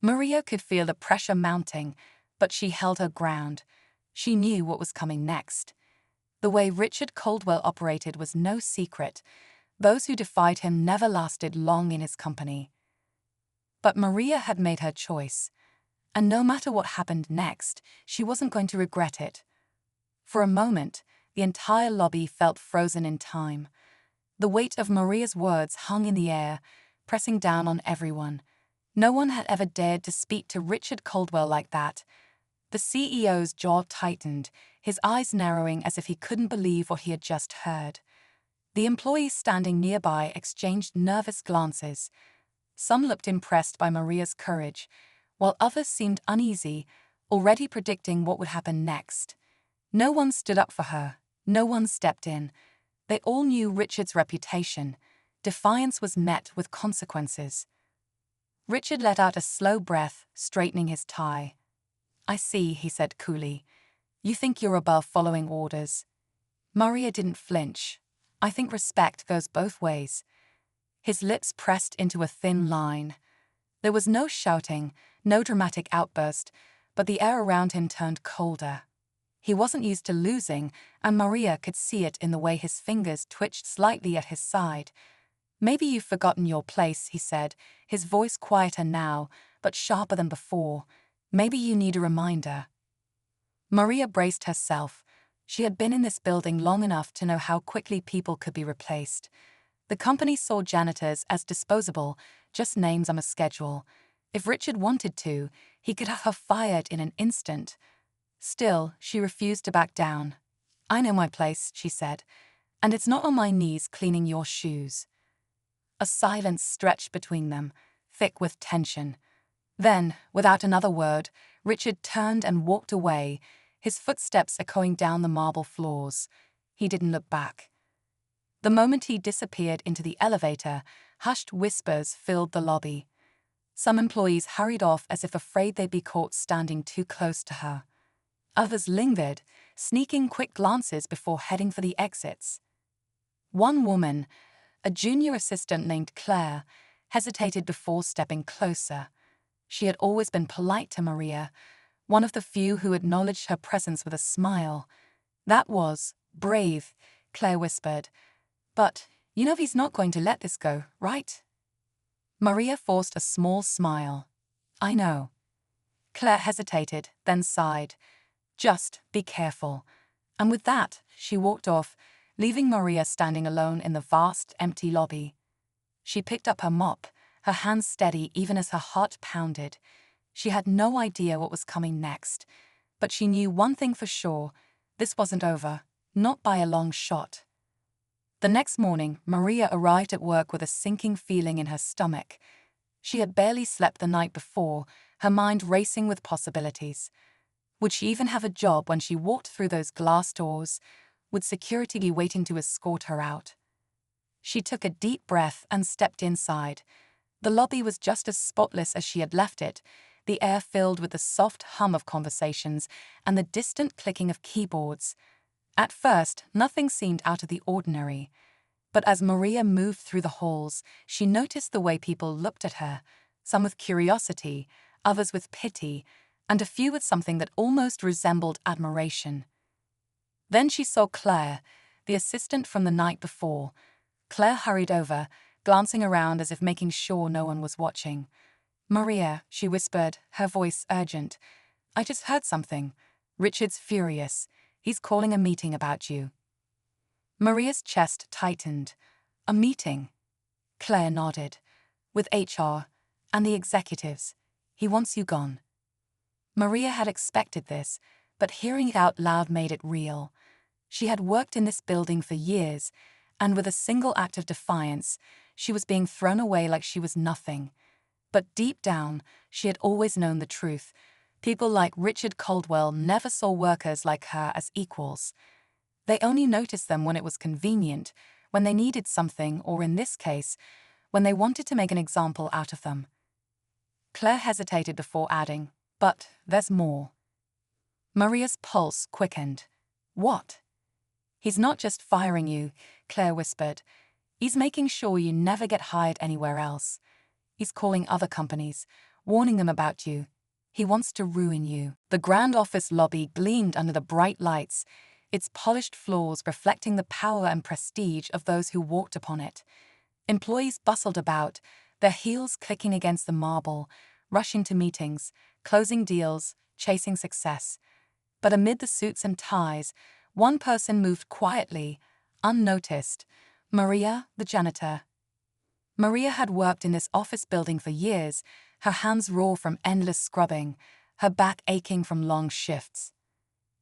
Maria could feel the pressure mounting, but she held her ground. She knew what was coming next. The way Richard Caldwell operated was no secret. Those who defied him never lasted long in his company. But Maria had made her choice, and no matter what happened next, she wasn't going to regret it. For a moment, the entire lobby felt frozen in time. The weight of Maria's words hung in the air, pressing down on everyone. No one had ever dared to speak to Richard Caldwell like that. The CEO's jaw tightened, his eyes narrowing as if he couldn't believe what he had just heard. The employees standing nearby exchanged nervous glances. Some looked impressed by Maria's courage, while others seemed uneasy, already predicting what would happen next. No one stood up for her. No one stepped in. They all knew Richard's reputation. Defiance was met with consequences. Richard let out a slow breath, straightening his tie. "I see," he said coolly. "You think you're above following orders." Maria didn't flinch. "I think respect goes both ways." His lips pressed into a thin line. There was no shouting, no dramatic outburst, but the air around him turned colder. He wasn't used to losing, and Maria could see it in the way his fingers twitched slightly at his side. "Maybe you've forgotten your place," he said, his voice quieter now, but sharper than before. "Maybe you need a reminder." Maria braced herself. She had been in this building long enough to know how quickly people could be replaced. The company saw janitors as disposable, just names on a schedule. If Richard wanted to, he could have her fired in an instant. Still, she refused to back down. "I know my place," she said, "and it's not on my knees cleaning your shoes." A silence stretched between them, thick with tension. Then, without another word, Richard turned and walked away, his footsteps echoing down the marble floors. He didn't look back. The moment he disappeared into the elevator, hushed whispers filled the lobby. Some employees hurried off as if afraid they'd be caught standing too close to her. Others lingered, sneaking quick glances before heading for the exits. One woman, a junior assistant named Claire, hesitated before stepping closer. She had always been polite to Maria, one of the few who acknowledged her presence with a smile. "That was brave," Claire whispered. "But, you know he's not going to let this go, right?" Maria forced a small smile. "I know." Claire hesitated, then sighed. "Just be careful." And with that, she walked off, leaving Maria standing alone in the vast, empty lobby. She picked up her mop, her hands steady even as her heart pounded. She had no idea what was coming next, but she knew one thing for sure: this wasn't over, not by a long shot. The next morning, Maria arrived at work with a sinking feeling in her stomach. She had barely slept the night before, her mind racing with possibilities. Would she even have a job when she walked through those glass doors? Would security be waiting to escort her out? She took a deep breath and stepped inside. The lobby was just as spotless as she had left it, the air filled with the soft hum of conversations and the distant clicking of keyboards. At first, nothing seemed out of the ordinary. But as Maria moved through the halls, she noticed the way people looked at her, some with curiosity, others with pity, and a few with something that almost resembled admiration. Then she saw Claire, the assistant from the night before. Claire hurried over, glancing around as if making sure no one was watching. "Maria," she whispered, her voice urgent. "I just heard something. Richard's furious. He's calling a meeting about you." Maria's chest tightened. "A meeting?" Claire nodded. "With HR and the executives. He wants you gone." Maria had expected this, but hearing it out loud made it real. She had worked in this building for years, and with a single act of defiance, she was being thrown away like she was nothing. But deep down, she had always known the truth. People like Richard Caldwell never saw workers like her as equals. They only noticed them when it was convenient, when they needed something, or in this case, when they wanted to make an example out of them. Claire hesitated before adding, "But there's more." Maria's pulse quickened. "What?" "He's not just firing you," Claire whispered. "He's making sure you never get hired anywhere else. He's calling other companies, warning them about you. He wants to ruin you. The grand office lobby gleamed under the bright lights, its polished floors reflecting the power and prestige of those who walked upon it. Employees bustled about, their heels clicking against the marble, rushing to meetings, closing deals, chasing success. But amid the suits and ties, one person moved quietly, unnoticed: Maria, the janitor. Maria had worked in this office building for years, her hands raw from endless scrubbing, her back aching from long shifts.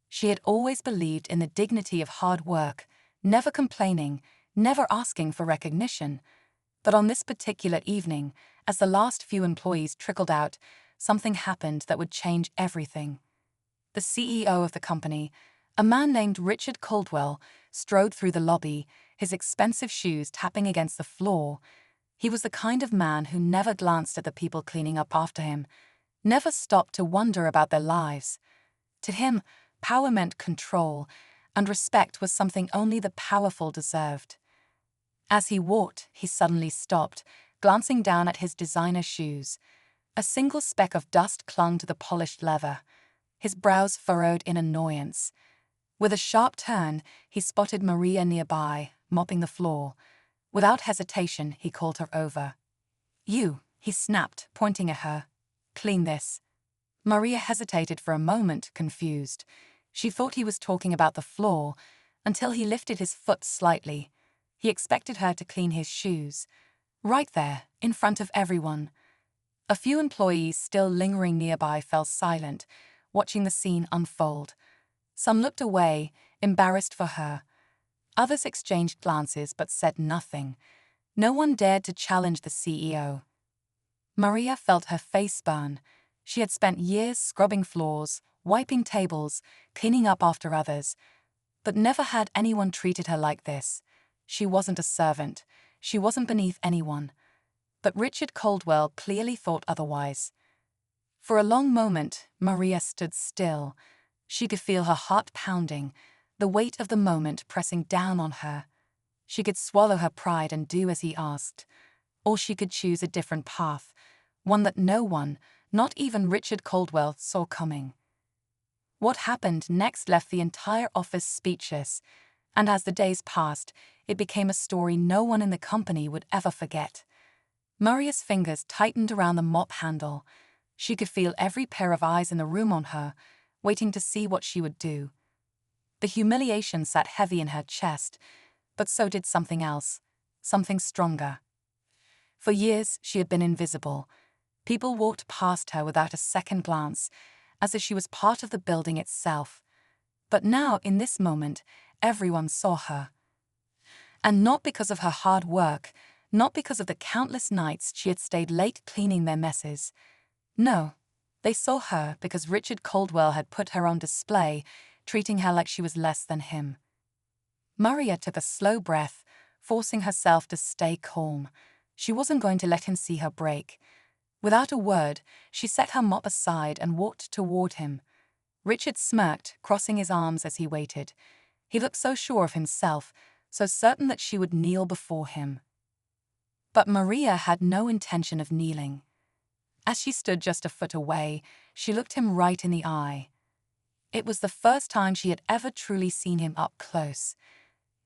She had always believed in the dignity of hard work, never complaining, never asking for recognition. But on this particular evening, as the last few employees trickled out, something happened that would change everything. The CEO of the company, a man named Richard Caldwell, strode through the lobby, his expensive shoes tapping against the floor. He was the kind of man who never glanced at the people cleaning up after him, never stopped to wonder about their lives. To him, power meant control, and respect was something only the powerful deserved. As he walked, he suddenly stopped, glancing down at his designer shoes. A single speck of dust clung to the polished leather. His brows furrowed in annoyance. With a sharp turn, he spotted Maria nearby, mopping the floor. Without hesitation, he called her over. "You," he snapped, pointing at her. "Clean this." Maria hesitated for a moment, confused. She thought he was talking about the floor, until he lifted his foot slightly. He expected her to clean his shoes. Right there, in front of everyone. A few employees still lingering nearby fell silent, watching the scene unfold. Some looked away, embarrassed for her. Others exchanged glances but said nothing. No one dared to challenge the CEO. Maria felt her face burn. She had spent years scrubbing floors, wiping tables, cleaning up after others, but never had anyone treated her like this. She wasn't a servant. She wasn't beneath anyone. But Richard Caldwell clearly thought otherwise. For a long moment, Maria stood still. She could feel her heart pounding, the weight of the moment pressing down on her. She could swallow her pride and do as he asked. Or she could choose a different path, one that no one, not even Richard Caldwell, saw coming. What happened next left the entire office speechless, and as the days passed, it became a story no one in the company would ever forget. Maria's fingers tightened around the mop handle. She could feel every pair of eyes in the room on her, waiting to see what she would do. The humiliation sat heavy in her chest, but so did something else, something stronger. For years, she had been invisible. People walked past her without a second glance, as if she was part of the building itself. But now, in this moment, everyone saw her. And not because of her hard work, not because of the countless nights she had stayed late cleaning their messes. No, they saw her because Richard Caldwell had put her on display, treating her like she was less than him. Maria took a slow breath, forcing herself to stay calm. She wasn't going to let him see her break. Without a word, she set her mop aside and walked toward him. Richard smirked, crossing his arms as he waited. He looked so sure of himself, so certain that she would kneel before him. But Maria had no intention of kneeling. As she stood just a foot away, she looked him right in the eye. It was the first time she had ever truly seen him up close.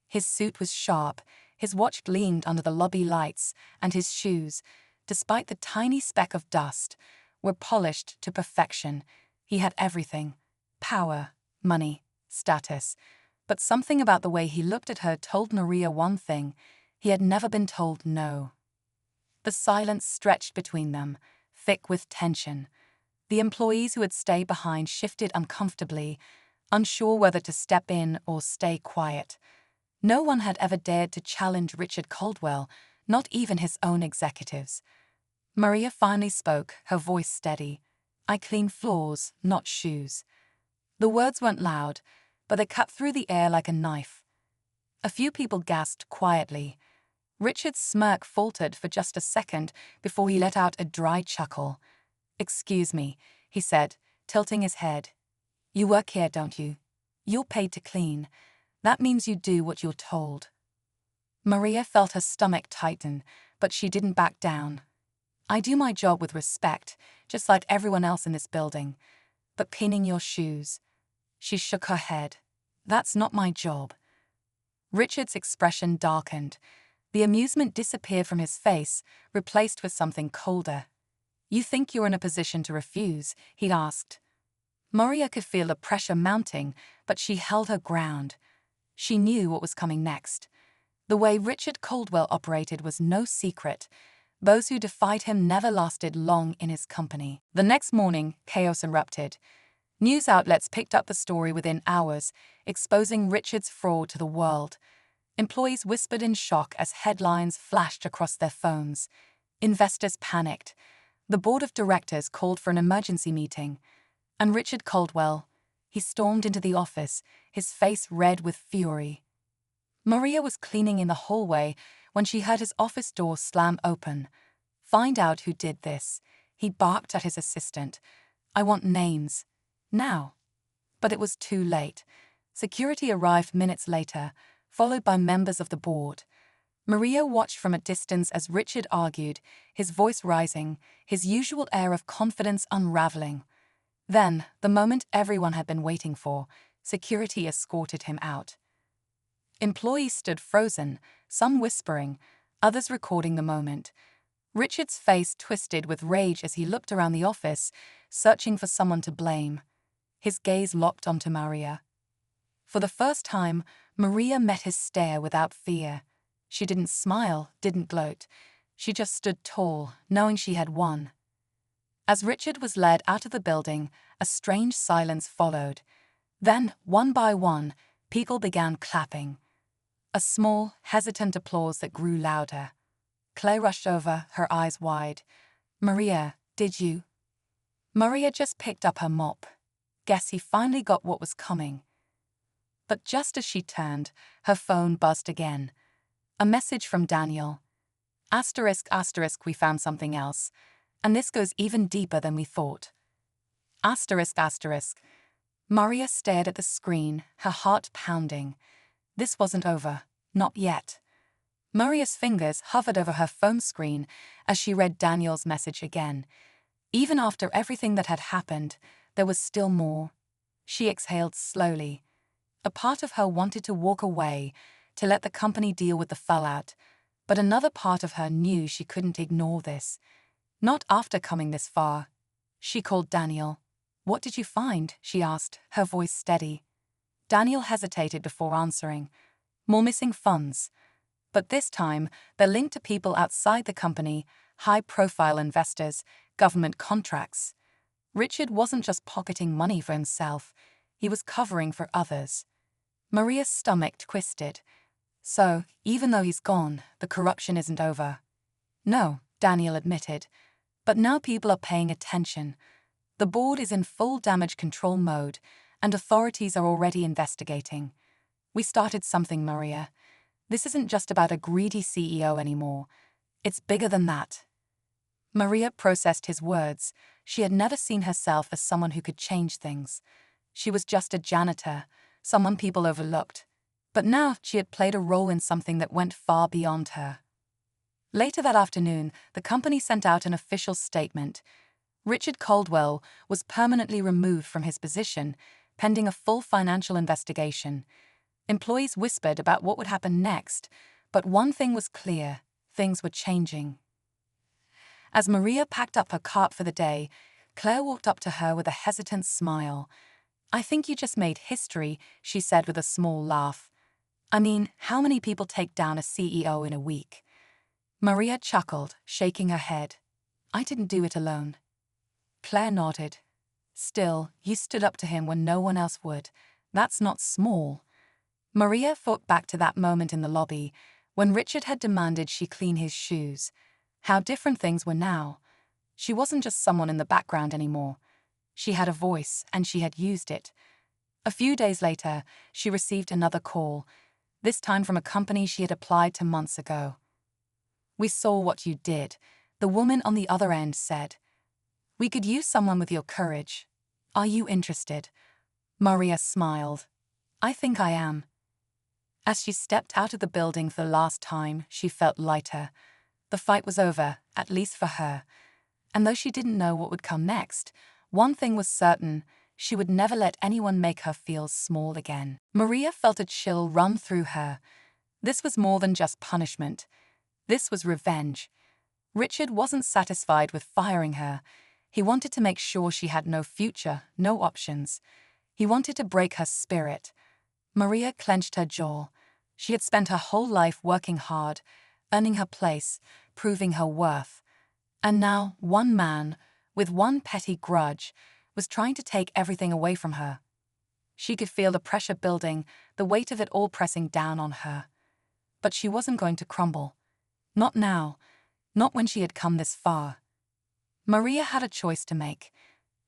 His suit was sharp, his watch gleamed under the lobby lights, and his shoes, despite the tiny speck of dust, were polished to perfection. He had everything: power, money, status. But something about the way he looked at her told Maria one thing: he had never been told no. The silence stretched between them, thick with tension. The employees who had stayed behind shifted uncomfortably, unsure whether to step in or stay quiet. No one had ever dared to challenge Richard Caldwell, not even his own executives. Maria finally spoke, her voice steady. "I clean floors, not shoes." The words weren't loud, but they cut through the air like a knife. A few people gasped quietly. Richard's smirk faltered for just a second before he let out a dry chuckle. "Excuse me," he said, tilting his head. "You work here, don't you? You're paid to clean. That means you do what you're told." Maria felt her stomach tighten, but she didn't back down. "I do my job with respect," just like everyone else in this building. But cleaning your shoes. She shook her head. That's not my job. Richard's expression darkened. The amusement disappeared from his face, replaced with something colder. You think you're in a position to refuse? He asked. Maria could feel the pressure mounting, but she held her ground. She knew what was coming next. The way Richard Caldwell operated was no secret. Those who defied him never lasted long in his company. The next morning, chaos erupted. News outlets picked up the story within hours, exposing Richard's fraud to the world. Employees whispered in shock as headlines flashed across their phones. Investors panicked. The board of directors called for an emergency meeting. And Richard Caldwell, he stormed into the office, his face red with fury. Maria was cleaning in the hallway when she heard his office door slam open. Find out who did this, he barked at his assistant. I want names. Now. But it was too late. Security arrived minutes later, followed by members of the board. Maria watched from a distance as Richard argued, his voice rising, his usual air of confidence unraveling. Then, the moment everyone had been waiting for, security escorted him out. Employees stood frozen, some whispering, others recording the moment. Richard's face twisted with rage as he looked around the office, searching for someone to blame. His gaze locked onto Maria. For the first time, Maria met his stare without fear. She didn't smile, didn't gloat. She just stood tall, knowing she had won. As Richard was led out of the building, a strange silence followed. Then, one by one, people began clapping. A small, hesitant applause that grew louder. Claire rushed over, her eyes wide. Maria, did you? Maria just picked up her mop. Guess he finally got what was coming. But just as she turned, her phone buzzed again. A message from Daniel. Asterisk, asterisk, we found something else. And this goes even deeper than we thought. Asterisk, asterisk. Maria stared at the screen, her heart pounding. This wasn't over. Not yet. Maria's fingers hovered over her phone screen as she read Daniel's message again. Even after everything that had happened, there was still more. She exhaled slowly. A part of her wanted to walk away, to let the company deal with the fallout, but another part of her knew she couldn't ignore this. Not after coming this far. She called Daniel. What did you find? She asked, her voice steady. Daniel hesitated before answering. More missing funds. But this time, they're linked to people outside the company, high-profile investors, government contracts. Richard wasn't just pocketing money for himself, he was covering for others. Maria's stomach twisted. So, even though he's gone, the corruption isn't over. No, Daniel admitted. But now people are paying attention. The board is in full damage control mode, and authorities are already investigating. We started something, Maria. This isn't just about a greedy CEO anymore. It's bigger than that. Maria processed his words. She had never seen herself as someone who could change things. She was just a janitor, someone people overlooked. But now she had played a role in something that went far beyond her. Later that afternoon, the company sent out an official statement. Richard Caldwell was permanently removed from his position, pending a full financial investigation. Employees whispered about what would happen next, but one thing was clear: things were changing. As Maria packed up her cart for the day, Claire walked up to her with a hesitant smile. I think you just made history, she said with a small laugh. I mean, how many people take down a CEO in a week? Maria chuckled, shaking her head. I didn't do it alone. Claire nodded. Still, you stood up to him when no one else would. That's not small. Maria thought back to that moment in the lobby, when Richard had demanded she clean his shoes. How different things were now. She wasn't just someone in the background anymore. She had a voice, and she had used it. A few days later, she received another call, this time from a company she had applied to months ago. We saw what you did, the woman on the other end said. We could use someone with your courage. Are you interested? Maria smiled. I think I am. As she stepped out of the building for the last time, she felt lighter. The fight was over, at least for her. And though she didn't know what would come next, one thing was certain: she would never let anyone make her feel small again. Maria felt a chill run through her. This was more than just punishment. This was revenge. Richard wasn't satisfied with firing her. He wanted to make sure she had no future, no options. He wanted to break her spirit. Maria clenched her jaw. She had spent her whole life working hard, earning her place, proving her worth. And now, one man, with one petty grudge, was trying to take everything away from her. She could feel the pressure building, the weight of it all pressing down on her. But she wasn't going to crumble. Not now. Not when she had come this far. Maria had a choice to make.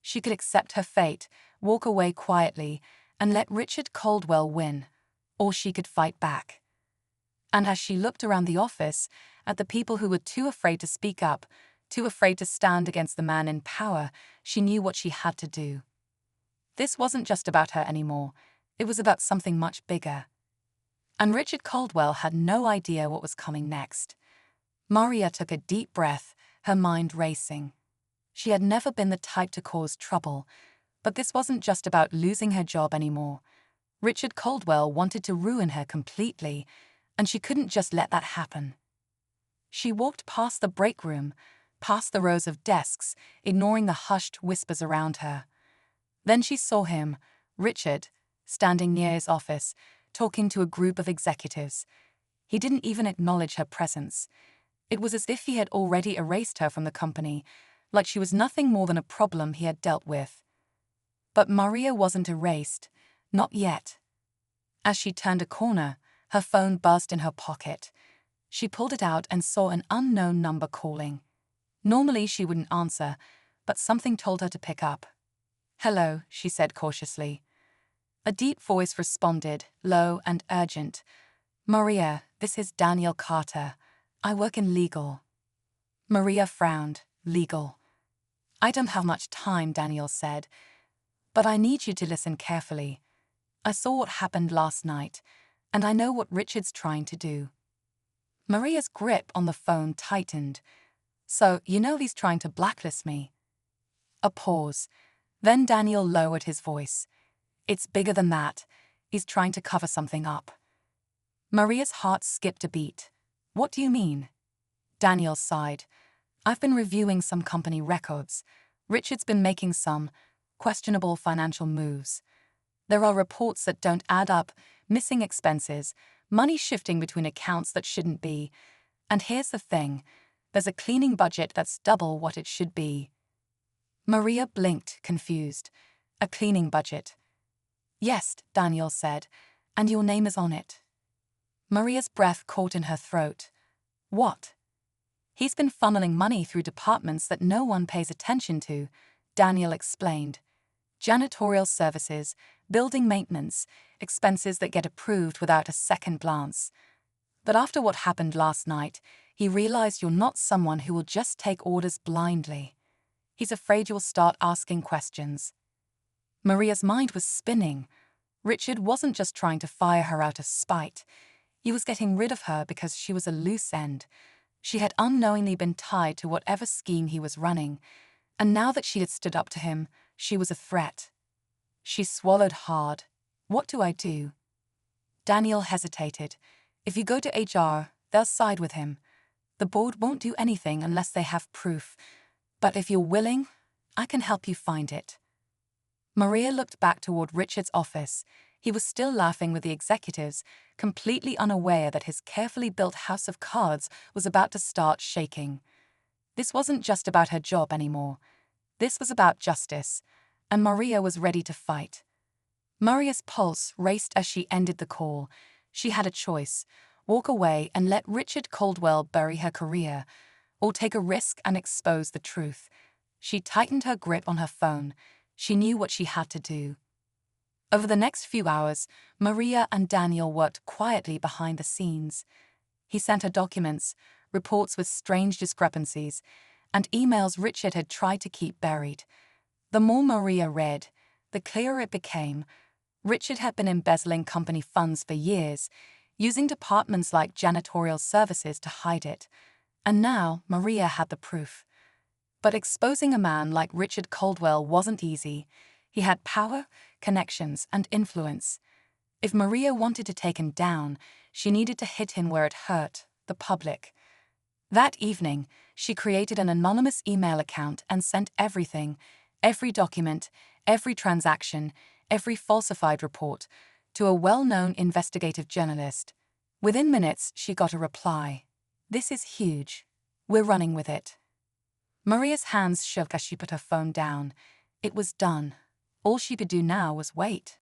She could accept her fate, walk away quietly, and let Richard Caldwell win, or she could fight back. And as she looked around the office, at the people who were too afraid to speak up, too afraid to stand against the man in power, she knew what she had to do. This wasn't just about her anymore. It was about something much bigger. And Richard Caldwell had no idea what was coming next. Maria took a deep breath, her mind racing. She had never been the type to cause trouble, but this wasn't just about losing her job anymore. Richard Caldwell wanted to ruin her completely, and she couldn't just let that happen. She walked past the break room, past the rows of desks, ignoring the hushed whispers around her. Then she saw him, Richard, standing near his office, talking to a group of executives. He didn't even acknowledge her presence. It was as if he had already erased her from the company, like she was nothing more than a problem he had dealt with. But Maria wasn't erased, not yet. As she turned a corner, her phone buzzed in her pocket. She pulled it out and saw an unknown number calling. Normally she wouldn't answer, but something told her to pick up. "Hello," she said cautiously. A deep voice responded, low and urgent. "Maria, this is Daniel Carter. I work in legal." Maria frowned. "Legal?" "I don't have much time," Daniel said. "But I need you to listen carefully. I saw what happened last night, and I know what Richard's trying to do." Maria's grip on the phone tightened. "So, you know he's trying to blacklist me?" A pause. Then Daniel lowered his voice. "It's bigger than that. He's trying to cover something up." Maria's heart skipped a beat. "What do you mean?" Daniel sighed. "I've been reviewing some company records. Richard's been making some questionable financial moves. There are reports that don't add up, missing expenses, money shifting between accounts that shouldn't be. And here's the thing, there's a cleaning budget that's double what it should be." Maria blinked, confused. "A cleaning budget?" "Yes," Daniel said, "and your name is on it." Maria's breath caught in her throat. "What?" "He's been funneling money through departments that no one pays attention to," Daniel explained. "Janitorial services, building maintenance, expenses that get approved without a second glance. But after what happened last night, he realized you're not someone who will just take orders blindly. He's afraid you'll start asking questions." Maria's mind was spinning. Richard wasn't just trying to fire her out of spite. He was getting rid of her because she was a loose end. She had unknowingly been tied to whatever scheme he was running, and now that she had stood up to him, she was a threat. She swallowed hard. "What do I do?" Daniel hesitated. "If you go to HR, they'll side with him. The board won't do anything unless they have proof. But if you're willing, I can help you find it." Maria looked back toward Richard's office. He was still laughing with the executives, completely unaware that his carefully built house of cards was about to start shaking. This wasn't just about her job anymore. This was about justice, and Maria was ready to fight. Maria's pulse raced as she ended the call. She had a choice: walk away and let Richard Caldwell bury her career, or take a risk and expose the truth. She tightened her grip on her phone. She knew what she had to do. Over the next few hours, Maria and Daniel worked quietly behind the scenes. He sent her documents, reports with strange discrepancies, and emails Richard had tried to keep buried. The more Maria read, the clearer it became. Richard had been embezzling company funds for years, using departments like janitorial services to hide it. And now Maria had the proof. But exposing a man like Richard Caldwell wasn't easy. He had power, connections, and influence. If Maria wanted to take him down, she needed to hit him where it hurt, the public. That evening, she created an anonymous email account and sent everything, every document, every transaction, every falsified report, to a well-known investigative journalist. Within minutes, she got a reply. "This is huge. We're running with it." Maria's hands shook as she put her phone down. It was done. All she could do now was wait.